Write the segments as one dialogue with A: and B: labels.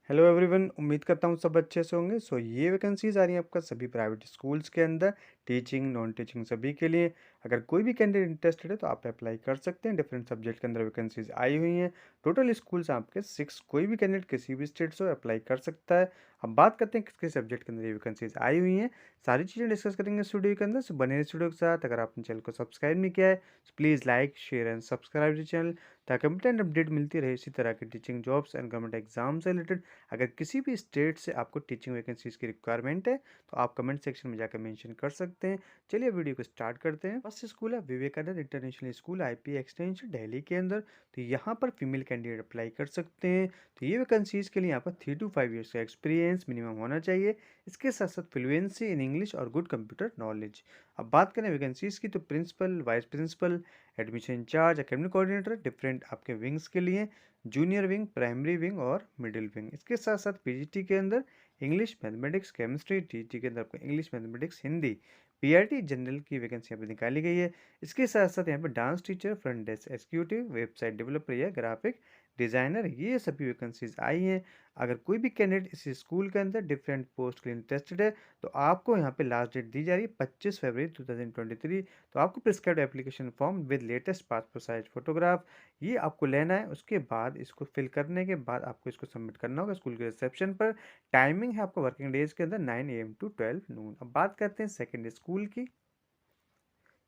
A: Hello everyone, उम्मीद करता हूँ सब अच्छे से होंगे। ये वैकेंसीज आ रही हैं आपका सभी प्राइवेट स्कूल्स के अंदर, टीचिंग नॉन टीचिंग सभी के लिए। अगर कोई भी कैंडिडेट इंटरेस्टेड है तो आप अप्लाई कर सकते हैं। डिफरेंट सब्जेक्ट के अंदर वैकेंसीज आई हुई हैं। टोटल स्कूल्स आपके 6, कोई भी कैंडिडेट किसी भी स्टेट से अप्लाई कर सकता है। अब बात करते हैं किस किस सब्जेक्ट के अंदर ये वैकेंसीज आई हुई हैं। सारी चीज़ें डिस्कस करेंगे इस वीडियो के अंदर, सो बने रहिए वीडियो के साथ। अगर आपने चैनल को सब्सक्राइब नहीं किया है तो please like share and subscribe the channel, ताकि कंप्लीट अपडेट मिलती रहे इसी तरह के teaching jobs and government exam से रिलेटेड। अगर किसी भी स्टेट से आपको टीचिंग वैकेंसीज की रिक्वायरमेंट है तो आप कमेंट सेक्शन में जाकर मेंशन कर सकते हैं। चलिए वीडियो को स्टार्ट करते हैं। फर्स्ट स्कूल है Vivekananda international school, IP extension, Delhi के अंदर। तो यहाँ पर फीमेल कैंडिडेट अप्लाई कर सकते हैं। तो ये वैकेंसीज के लिए यहाँ पर 3 to 5 ईयर्स का एक्सपीरियंस मिनिमम होना चाहिए। इसके साथ साथ फ्लुएंसी इन इंग्लिश और गुड कंप्यूटर नॉलेज। अब बात करें वैकेंसीज की, तो principal, vice principal, admission incharge, academic coordinator, different आपके विंग्स के लिए, जूनियर विंग, प्राइमरी विंग और मिडिल विंग। इसके साथ साथ पीजीटी के अंदर इंग्लिश, मैथमेटिक्स, केमिस्ट्री, टीटी के अंदर आपको English, mathematics, Hindi, PRT general की वैकेंसी यहाँ पे निकाली गई है। इसके साथ साथ यहाँ पे dance teacher, front desk executive, website developer या ग्राफिक डिज़ाइनर, ये सभी वैकेंसीज आई हैं। अगर कोई भी कैंडिडेट इस स्कूल के अंदर डिफरेंट पोस्ट के लिए इंटरेस्टेड है तो आपको यहाँ पे लास्ट डेट दी जा रही है 25 फरवरी 2023। तो आपको prescribed application form with latest passport size photograph ये आपको लेना है। उसके बाद इसको फिल करने के बाद आपको इसको सबमिट करना होगा स्कूल के रिसेप्शन पर। टाइमिंग है आपको वर्किंग डेज के अंदर 9 AM to 12 noon। अब बात करते हैं सेकेंड स्कूल की।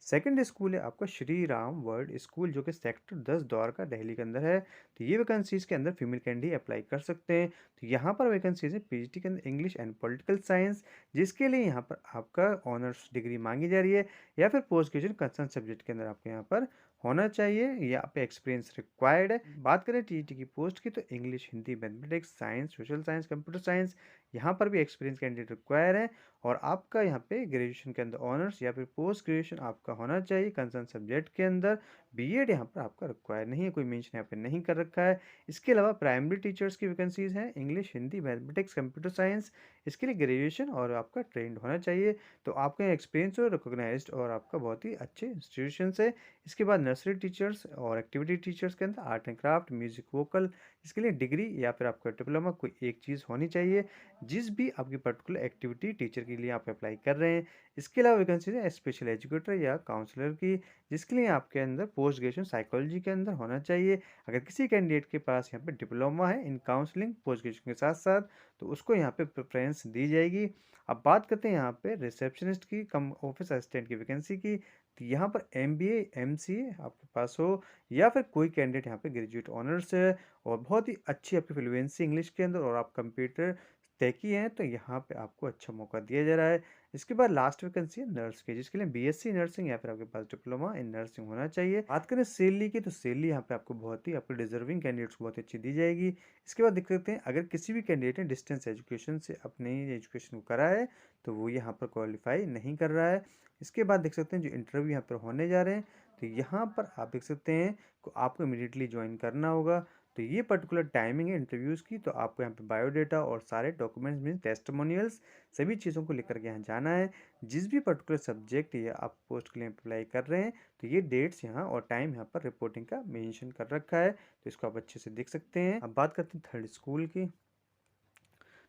A: सेकंड स्कूल है आपका श्री राम वर्ड स्कूल, जो कि सेक्टर 10 द्वारका दिल्ली के अंदर है। तो ये वैकेंसीज के अंदर फीमेल कैंडिडेट अप्लाई कर सकते हैं। तो यहाँ पर वैकेंसीज है पीजीटी के अंदर इंग्लिश एंड पॉलिटिकल साइंस, जिसके लिए यहाँ पर आपका ऑनर्स डिग्री मांगी जा रही है, या फिर पोस्ट ग्रेजुएशन कंसर्न सब्जेक्ट के अंदर आपको यहाँ पर होना चाहिए। यहाँ पे एक्सपीरियंस रिक्वायर्ड है। बात करें टीईटी की पोस्ट की, तो English, Hindi, mathematics, science, social science, computer science, यहाँ पर भी एक्सपीरियंस कैंडिडेट रिक्वायर है। और आपका यहाँ पे ग्रेजुएशन के अंदर ऑनर्स या फिर पोस्ट ग्रेजुएशन आपका होना चाहिए कंसर्न सब्जेक्ट के अंदर। बीएड यहाँ पर आपका रिक्वायर नहीं है, कोई मेंशन यहाँ पे नहीं कर रखा है। इसके अलावा प्राइमरी टीचर्स की वैकेंसीज हैं English, Hindi, mathematics, computer science. इसके लिए ग्रेजुएशन और आपका ट्रेंड होना चाहिए। तो आपका एक्सपीरियंस और रिकोगनाइज्ड और आपका बहुत ही अच्छे इंस्टीट्यूशन से। इसके बाद नर्सरी टीचर्स और एक्टिविटी टीचर्स के अंदर art and craft, music, vocal, इसके लिए डिग्री या फिर आपका डिप्लोमा कोई एक चीज़ होनी चाहिए जिस भी आपकी पर्टिकुलर एक्टिविटी टीचर के लिए आप अप्लाई कर रहे हैं। इसके अलावा वैकेंसी है स्पेशल एजुकेटर या काउंसलर की, जिसके लिए आपके अंदर पोस्ट ग्रेजुएशन साइकोलॉजी के अंदर होना चाहिए। अगर किसी कैंडिडेट के पास यहाँ पे डिप्लोमा है इन काउंसलिंग पोस्ट ग्रेजुएशन के साथ साथ, तो उसको यहाँ पे प्रेफरेंस दी जाएगी। अब बात करते हैं यहाँ पे रिसेप्शनिस्ट की कम ऑफिस असिस्टेंट की वैकेंसी की। तो यहाँ पर एमबीए, एमसीए आपके पास हो, या फिर कोई कैंडिडेट यहाँ पे ग्रेजुएट ऑनर्स है और बहुत ही अच्छी आपकी फ्लुएंसी इंग्लिश के अंदर और आप कंप्यूटर टेकी हैं, तो यहाँ पे आपको अच्छा मौका दिया जा रहा है। इसके बाद लास्ट वैकेंसी है नर्स की, जिसके लिए बीएससी नर्सिंग या फिर आपके पास डिप्लोमा इन नर्सिंग होना चाहिए। बात करें सैलरी की, तो सैलरी यहाँ पे आपको बहुत ही आपको डिजर्विंग कैंडिडेट्स को बहुत अच्छी दी जाएगी। इसके बाद देख सकते हैं अगर किसी भी कैंडिडेट ने डिस्टेंस एजुकेशन से अपनी एजुकेशन को करा है तो वो यहाँ पर क्वालिफाई नहीं कर रहा है। इसके बाद देख सकते हैं जो इंटरव्यू यहाँ पर होने जा रहे हैं, तो यहाँ पर आप देख सकते हैं को आपको इमीडिएटली ज्वाइन करना होगा। तो ये पर्टिकुलर टाइमिंग है इंटरव्यूज़ की। तो आपको यहाँ पे बायोडेटा और सारे डॉक्यूमेंट्स में टेस्टिमोनियल्स सभी चीज़ों को लेकर के यहाँ जाना है। जिस भी पर्टिकुलर सब्जेक्ट या आप पोस्ट के लिए अप्लाई कर रहे हैं, तो ये डेट्स यहाँ और टाइम यहाँ पर रिपोर्टिंग का मेंशन कर रखा है, तो इसको आप अच्छे से देख सकते हैं। अब बात करते हैं थर्ड स्कूल की।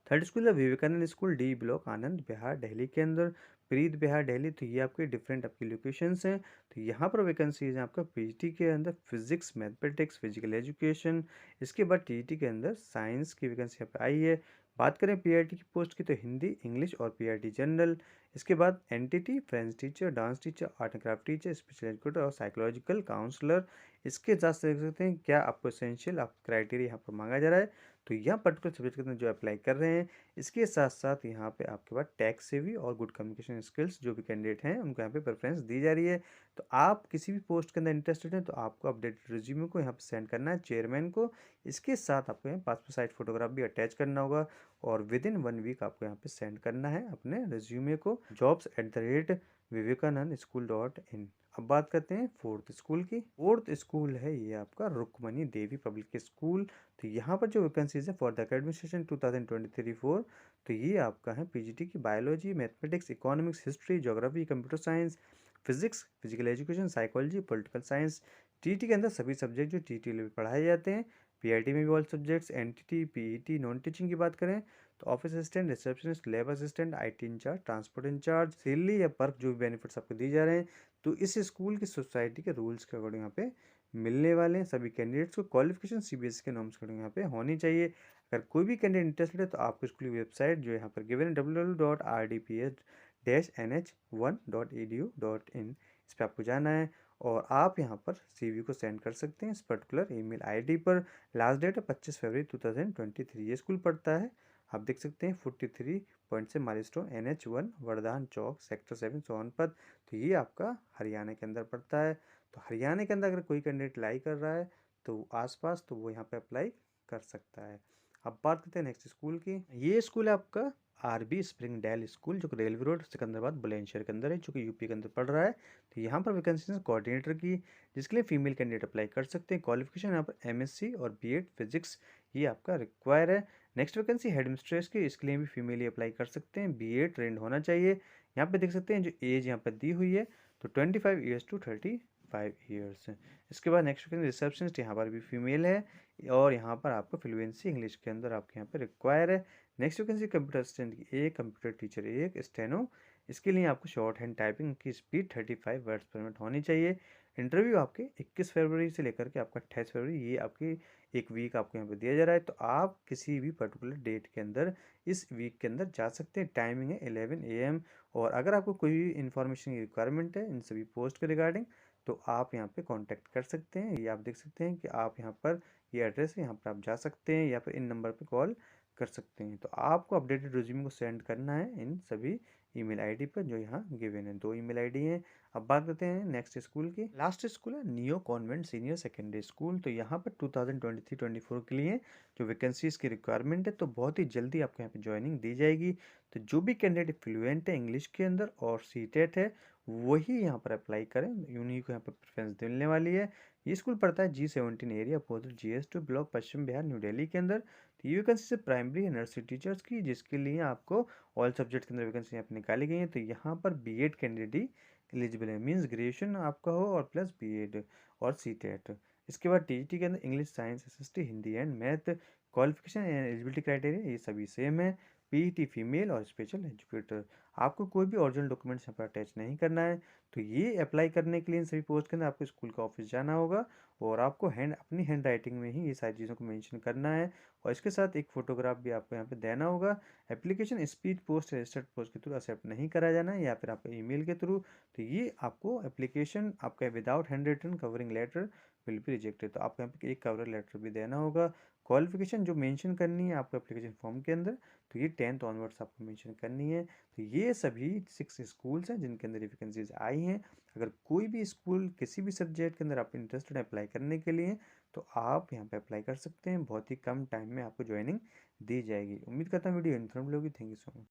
A: थर्ड स्कूल है विवेकानंद स्कूल, डी ब्लॉक, आनंद बिहार, दिल्ली के अंदर, प्रीत बिहार, दिल्ली। तो ये आपके डिफरेंट आपकी लोकेशंस हैं। तो यहाँ पर वैकेंसीज हैं आपका पीजीटी के अंदर फिजिक्स, मैथमेटिक्स, फिजिकल एजुकेशन। इसके बाद टीईटी के अंदर साइंस की वैकेंसी यहाँ पे आई है। बात करें पीआरटी की पोस्ट की, तो हिंदी, इंग्लिश और पीआरटी जनरल। इसके बाद NTT, French teacher, dance teacher, art and craft teacher, special educator और साइकोलॉजिकल काउंसलर। इसके साथ देख सकते हैं क्या आपको एसेंशियल आप क्राइटेरिया यहाँ पर मांगा जा रहा है। तो यह पर्टिकुलर सब्जेक्ट के अंदर जो अप्लाई कर रहे हैं, इसके साथ साथ यहाँ पे आपके पास टैक्स सेवी और गुड कम्युनिकेशन स्किल्स जो भी कैंडिडेट हैं उनको यहाँ पे प्रेफरेंस दी जा रही है। तो आप किसी भी पोस्ट के अंदर इंटरेस्टेड हैं तो आपको अपडेटेड रिज्यूमे को यहाँ पे सेंड करना है चेयरमैन को। इसके साथ आपको यहाँ पासपोर्ट साइज फोटोग्राफ भी अटैच करना होगा और विद इन 1 वीक आपको यहाँ पे सेंड करना है अपने रिज्यूमे को jobs@vivekanand school.in। अब बात करते हैं फोर्थ स्कूल की। फोर्थ स्कूल है ये आपका रुक्मणी देवी पब्लिक स्कूल। तो यहाँ पर जो वैकेंसीज है फॉर द एकेडमिक सेशन 2023-4, तो ये आपका है पीजीटी की biology, mathematics, economics, history, geography, computer science, physics, physical education, psychology, political science. TT के अंदर सभी सब्जेक्ट जो टीटी लेवल पढ़ाए जाते हैं, पीआईटी में भी all subjects, NTT, PET, non teaching की बात करें तो office assistant, receptionist, lab assistant, IT incharge, transport incharge, salary या पर्क जो भी बेनिफिट्स आपको दी जा रहे हैं तो इस स्कूल की सोसाइटी के रूल्स के अकॉर्डिंग यहाँ पे मिलने वाले हैं। सभी कैंडिडेट्स को क्वालिफिकेशन सीबीएसई के नॉर्म्स के अकॉर्डिंग यहाँ पे होनी चाहिए। अगर कोई भी कैंडिडेट इंटरेस्टेड है तो आपको स्कूल की वेबसाइट जो यहाँ पर गिवन है www.rdps-n1.edu.in इस पर आपको जाना है और आप यहाँ पर सीवी को सेंड कर सकते हैं इस पर्टिकुलर ईमेल आईडी पर। लास्ट डेट है 25 फरवरी 2023। ये स्कूल पड़ता है, आप देख सकते हैं 43 पॉइंट से माइलस्टोन NH1 वरदान चौक सेक्टर 7 सोनपत। तो ये आपका हरियाणा के अंदर पड़ता है। तो हरियाणा के अंदर अगर कोई कैंडिडेट अप्लाई कर रहा है तो आसपास तो वो यहाँ पे अप्लाई कर सकता है। अब बात करते हैं नेक्स्ट स्कूल की। ये स्कूल है आपका आरबी स्प्रिंग डेल स्कूल जो कि रेलवे रोड सिकंदराबाद बुलंदशहर के अंदर है, जो कि यूपी के अंदर पड़ रहा है। तो यहाँ पर वैकेंसी कोऑर्डिनेटर की, जिसके लिए फीमेल कैंडिडेट अप्लाई कर सकते हैं। क्वालिफिकेशन यहाँ पर एमएससी और बीएड फिजिक्स ये आपका रिक्वायर है। नेक्स्ट वैकेंसी हेड मिस्ट्रेस की, इसके लिए भी फीमेल ही अप्लाई कर सकते हैं। बीएड ट्रेंड होना चाहिए। यहाँ पे देख सकते हैं जो एज यहाँ पर दी हुई है तो 25 ईयर्स टू 35 ईयर्स। इसके बाद नेक्स्ट वैकेंसी रिसेप्शनिस्ट, यहाँ पर भी फीमेल है और यहाँ पर आपको फ्लुएंसी इंग्लिश के अंदर आपके यहाँ पे रिक्वायर है। नेक्स्ट वैकेंसी कंप्यूटर असिस्टेंट की एक, कंप्यूटर टीचर एक, स्टेनो, इसके लिए आपको शॉर्ट हैंड टाइपिंग की स्पीड 35 वर्ड्स पर मिनट होनी चाहिए। इंटरव्यू आपके 21 फरवरी से लेकर के आपका 28 फरवरी, ये आपकी एक वीक आपको यहाँ पे दिया जा रहा है। तो आप किसी भी पर्टिकुलर डेट के अंदर इस वीक के अंदर जा सकते हैं। टाइमिंग है 11 AM। और अगर आपको कोई भी इंफॉर्मेशन की रिक्वायरमेंट है इन सभी पोस्ट के रिगार्डिंग तो आप यहाँ पे कांटेक्ट कर सकते हैं। ये आप देख सकते हैं कि आप यहाँ पर ये एड्रेस है, यहाँ पर आप जा सकते हैं या फिर इन नंबर पे कॉल कर सकते हैं। तो आपको अपडेटेड रिज्यूमे को सेंड करना है इन सभी ईमेल आईडी पर जो यहाँ गिवन है। 2 ईमेल आईडी हैं। अब बात करते हैं नेक्स्ट स्कूल की। लास्ट स्कूल है neo convent senior secondary school. तो यहाँ पर 2023-24 के लिए जो वैकेंसीज की रिक्वायरमेंट है तो बहुत ही जल्दी आपको यहाँ पे ज्वाइनिंग दी जाएगी। तो जो भी कैंडिडेट फ्लुएंट है इंग्लिश के अंदर और सीटेट है वही यहाँ पर अप्लाई करें, उन्हीं को यहाँ पर प्रेफरेंस मिलने वाली है। ये स्कूल पड़ता है G17 area opposite GS2 block Paschim Vihar new Delhi के अंदर। तो ये वैकेंसी है प्राइमरी या नर्सरी टीचर्स की, जिसके लिए आपको ऑल सब्जेक्ट के अंदर वैकेंसी यहाँ पर निकाली गई है। तो यहाँ पर बीएड कैंडिडेट ही एलिजिबल है, मीन्स ग्रेजुएशन आपका हो और प्लस बीएड और सीटेट। इसके बाद टीजीटी के अंदर English, science, SST, Hindi and math. Qualification and eligibility criteria ये सभी सेम है। पीईटी फीमेल और स्पेशल एजुकेटर। आपको कोई भी ओरिजिनल डॉक्यूमेंट्स यहाँ पर अटैच नहीं करना है। तो ये अप्लाई करने के लिए इन सभी पोस्ट के अंदर आपको स्कूल का ऑफिस जाना होगा और आपको अपनी हैंड राइटिंग में ही ये सारी चीज़ों को मेंशन करना है और इसके साथ एक फ़ोटोग्राफ भी आपको यहाँ पे देना होगा। Application speed post, registered post के थ्रू एक्सेप्ट नहीं करा जाना है या फिर आपका ईमेल के थ्रू। तो ये आपको एप्लीकेशन आपका without hand written covering letter will be rejected. तो आपको यहाँ पे एक कवर लेटर भी देना होगा। क्वालिफिकेशन जो मेंशन करनी है आपको एप्लीकेशन फॉर्म के अंदर तो ये 10th ऑनवर्ड्स आपको मेंशन करनी है। तो ये सभी 6 स्कूल्स हैं जिनके अंदर वैकेंसीज आई हैं। अगर कोई भी स्कूल किसी भी सब्जेक्ट के अंदर आप इंटरेस्टेड है अप्लाई करने के लिए तो आप यहाँ पे अप्लाई कर सकते हैं। बहुत ही कम टाइम में आपको ज्वाइनिंग दी जाएगी। उम्मीद करता हूँ वीडियो इन्फॉर्मेटिव होगी। Thank you so much.